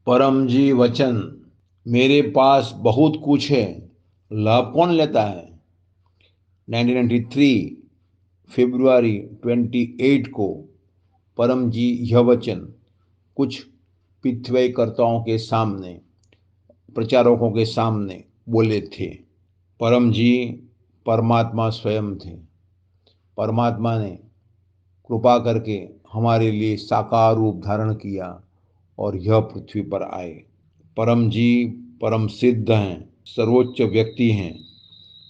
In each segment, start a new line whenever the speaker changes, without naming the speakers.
परम जी वचन, मेरे पास बहुत कुछ है, लाभ कौन लेता है। 1993 फरवरी 28 को परम जी यह वचन कुछ पितृकर्ताओं के सामने, प्रचारकों के सामने बोले थे। परम जी परमात्मा स्वयं थे। परमात्मा ने कृपा करके हमारे लिए साकार रूप धारण किया और यह पृथ्वी पर आए। परम जी परम सिद्ध हैं, सर्वोच्च व्यक्ति हैं,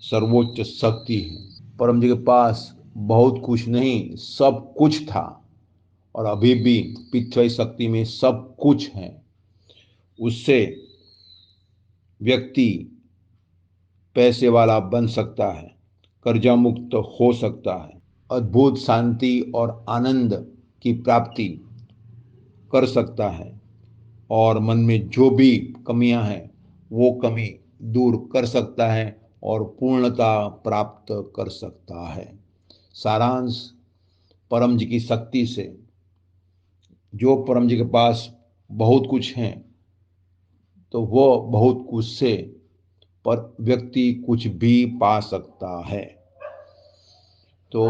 सर्वोच्च शक्ति है। परम जी के पास बहुत कुछ नहीं, सब कुछ था और अभी भी पिछड़ी शक्ति में सब कुछ है। उससे व्यक्ति पैसे वाला बन सकता है, कर्जा मुक्त हो सकता है, अद्भुत शांति और आनंद की प्राप्ति कर सकता है और मन में जो भी कमियां हैं वो कमी दूर कर सकता है और पूर्णता प्राप्त कर सकता है। सारांश, परम जी की शक्ति से, जो परम जी के पास बहुत कुछ है तो वो बहुत कुछ से पर व्यक्ति कुछ भी पा सकता है। तो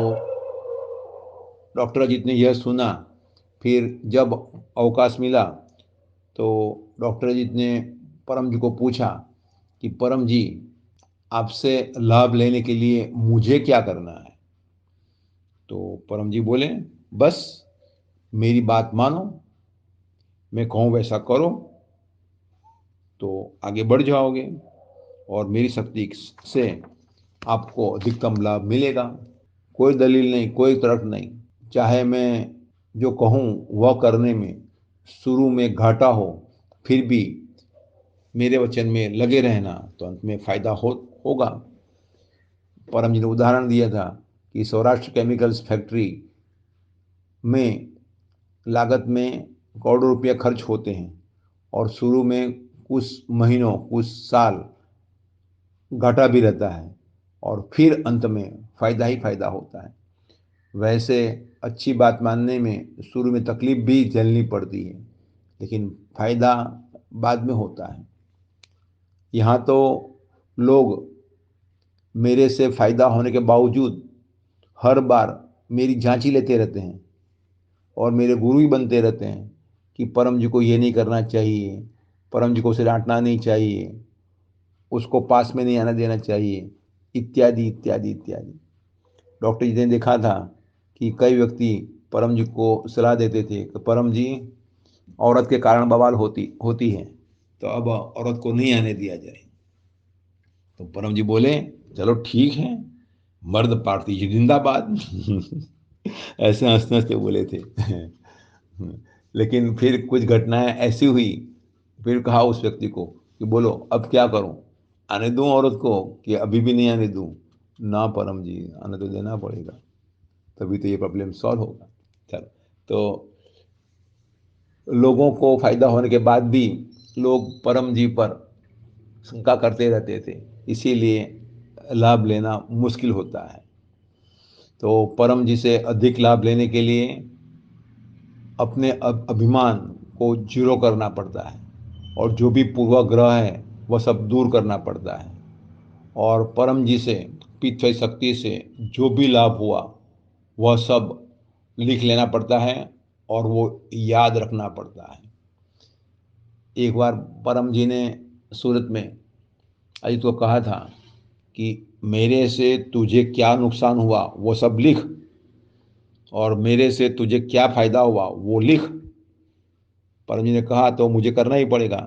डॉक्टर अजीत ने यह सुना, फिर जब अवकाश मिला तो डॉक्टर अजीत ने परम जी को पूछा कि परम जी, आपसे लाभ लेने के लिए मुझे क्या करना है। तो परम जी बोले, बस मेरी बात मानो, मैं कहूँ वैसा करो तो आगे बढ़ जाओगे और मेरी शक्ति से आपको अधिकतम लाभ मिलेगा। कोई दलील नहीं, कोई तर्क नहीं। चाहे मैं जो कहूँ वह करने में शुरू में घाटा हो, फिर भी मेरे वचन में लगे रहना तो अंत में फायदा होगा। परम जी ने उदाहरण दिया था कि सौराष्ट्र केमिकल्स फैक्ट्री में लागत में करोड़ों रुपये खर्च होते हैं और शुरू में कुछ महीनों, कुछ साल घाटा भी रहता है और फिर अंत में फायदा ही फायदा होता है। वैसे अच्छी बात मानने में शुरू में तकलीफ भी झेलनी पड़ती है, लेकिन फायदा बाद में होता है। यहाँ तो लोग मेरे से फायदा होने के बावजूद हर बार मेरी झांसी लेते रहते हैं और मेरे गुरु ही बनते रहते हैं कि परम जी को ये नहीं करना चाहिए, परम जी को उसे डांटना नहीं चाहिए, उसको पास में नहीं आना देना चाहिए, इत्यादि इत्यादि इत्यादि। डॉक्टर जी ने देखा था कि कई व्यक्ति परम जी को सलाह देते थे कि परम जी, औरत के कारण बवाल होती होती है तो अब औरत को नहीं आने दिया जाए। तो परम जी बोले, चलो ठीक है, मर्द पार्टी जी जिंदाबाद। ऐसे हंसते हंसते बोले थे। लेकिन फिर कुछ घटनाएं ऐसी हुई, फिर कहा उस व्यक्ति को कि बोलो अब क्या करूं, आने दूं औरत को कि अभी भी नहीं आने दूं। ना परम जी, आने तो देना पड़ेगा, तभी तो ये प्रॉब्लम सॉल्व होगा। चलो, तो लोगों को फायदा होने के बाद भी लोग परम जी पर शंका करते रहते थे, इसीलिए लाभ लेना मुश्किल होता है। तो परम जी से अधिक लाभ लेने के लिए अपने अभिमान को जीरो करना पड़ता है और जो भी पूर्वाग्रह है वह सब दूर करना पड़ता है और परम जी से, पिछली शक्ति से जो भी लाभ हुआ वह सब लिख लेना पड़ता है और वो याद रखना पड़ता है। एक बार परम जी ने सूरत में अजित को कहा था कि मेरे से तुझे क्या नुकसान हुआ वो सब लिख और मेरे से तुझे क्या फायदा हुआ वो लिख। परम जी ने कहा तो मुझे करना ही पड़ेगा।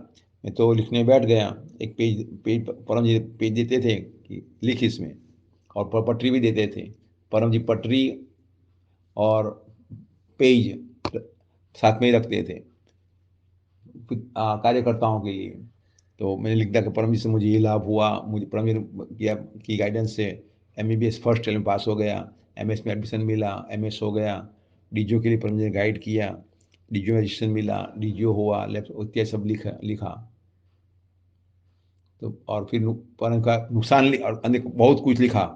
मैं तो लिखने बैठ गया। एक पेज पेज परम जी पेज देते थे कि लिख इसमें, और पटरी भी देते थे। परम जी पटरी और पेज साथ में ही रखते थे कार्यकर्ताओं के लिए। तो मैंने लिख दिया कि परम जी से मुझे ये लाभ हुआ, मुझे परम जी ने किया की गाइडेंस से MBBS फर्स्ट ईयर में पास हो गया, MS में एडमिशन मिला, MS हो गया, DGO के लिए परम जी ने गाइड किया, DGO में रजिस्ट्रेशन मिला, DGO हुआ, इत्यादि सब लिखा। तो और फिर परम का नुकसान और अन्य बहुत कुछ लिखा,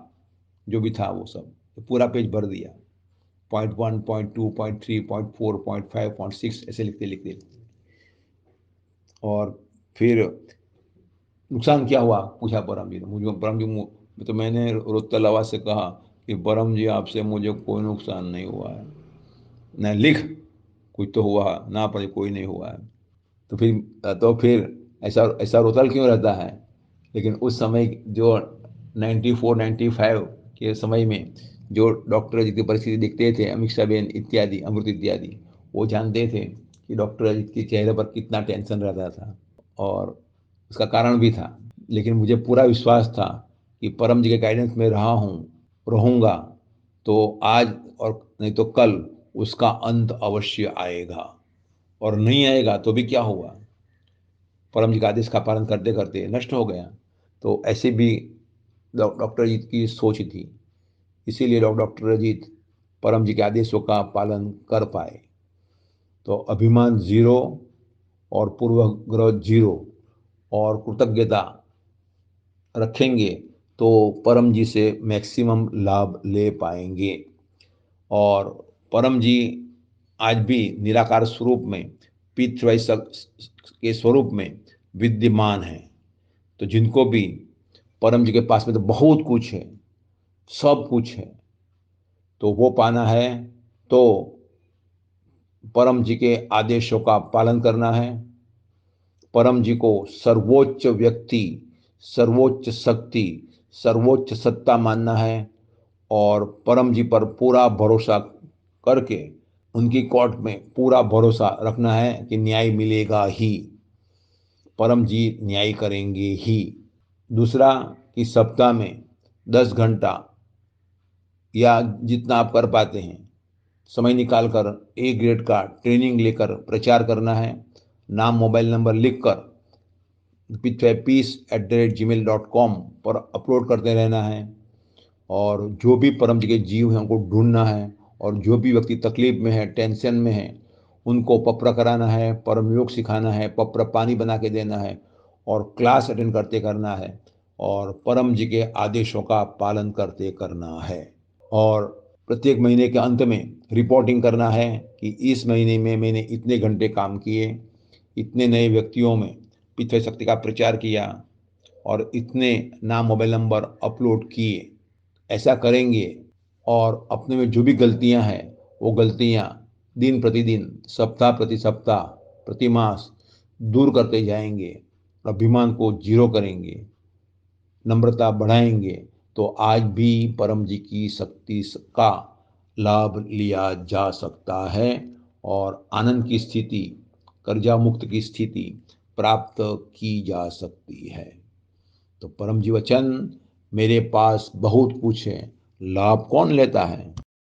जो भी था वो सब तो पूरा पेज भर दिया। .1, .2, .3, .4, .5, .6 ऐसे लिखते लिखते और फिर नुकसान क्या हुआ पूछा परम जी ने। मुझे परम जी तो मैंने रोते आवाज से कहा कि परम जी आपसे मुझे कोई नुकसान नहीं हुआ है, न लिख कुछ तो हुआ, ना पर कोई नहीं हुआ है। तो फिर ऐसा ऐसा रोतल क्यों रहता है। लेकिन उस समय जो 94 95 के समय में जो डॉक्टर अजीत की परिस्थिति देखते थे, अमीषा बेन इत्यादि, अमृत इत्यादि, वो जानते थे कि डॉक्टर अजीत के चेहरे पर कितना टेंशन रहता था और उसका कारण भी था। लेकिन मुझे पूरा विश्वास था कि परम जी के गाइडेंस में रहा हूँ, रहूँगा, तो आज और नहीं तो कल उसका अंत अवश्य आएगा, और नहीं आएगा तो भी क्या हुआ, परम जी का आदेश का पालन करते करते नष्ट हो गया। तो ऐसे भी डॉक्टर अजीत की सोच थी, इसीलिए डॉक्टर अजीत परम जी के आदेशों का पालन कर पाए। तो अभिमान जीरो और पूर्वग्रह जीरो और कृतज्ञता रखेंगे तो परम जी से मैक्सिमम लाभ ले पाएंगे। और परम जी आज भी निराकार स्वरूप में पितृ के स्वरूप में विद्यमान है। तो जिनको भी परम जी के पास में तो बहुत कुछ है, सब कुछ है, तो वो पाना है तो परम जी के आदेशों का पालन करना है, परम जी को सर्वोच्च व्यक्ति, सर्वोच्च शक्ति, सर्वोच्च सत्ता मानना है और परम जी पर पूरा भरोसा करके उनकी कोर्ट में पूरा भरोसा रखना है कि न्याय मिलेगा ही, परम जी न्याय करेंगे ही। दूसरा कि सप्ताह में 10 घंटा या जितना आप कर पाते हैं समय निकालकर ए ग्रेड का ट्रेनिंग लेकर प्रचार करना है। नाम मोबाइल नंबर लिखकर peace@gmail.com पर अपलोड करते रहना है और जो भी परम जी के जीव हैं उनको ढूंढना है और जो भी व्यक्ति तकलीफ में है, टेंशन में है, उनको पप्र कराना है, परम योग सिखाना है, पप्र पानी बना के देना है और क्लास अटेंड करते करना है और परम जी के आदेशों का पालन करते करना है। और प्रत्येक महीने के अंत में रिपोर्टिंग करना है कि इस महीने में मैंने इतने घंटे काम किए, इतने नए व्यक्तियों में पितृ शक्ति का प्रचार किया और इतने नाम मोबाइल नंबर अपलोड किए। ऐसा करेंगे और अपने में जो भी गलतियां हैं वो गलतियां दिन प्रतिदिन, सप्ताह प्रति सप्ताह, प्रति मास दूर करते जाएंगे, अभिमान को जीरो करेंगे, नम्रता बढ़ाएंगे, तो आज भी परम जी की शक्ति का लाभ लिया जा सकता है और आनंद की स्थिति, कर्जा मुक्त की स्थिति प्राप्त की जा सकती है। तो परम जी वचन, मेरे पास बहुत कुछ है, लाभ कौन लेता है।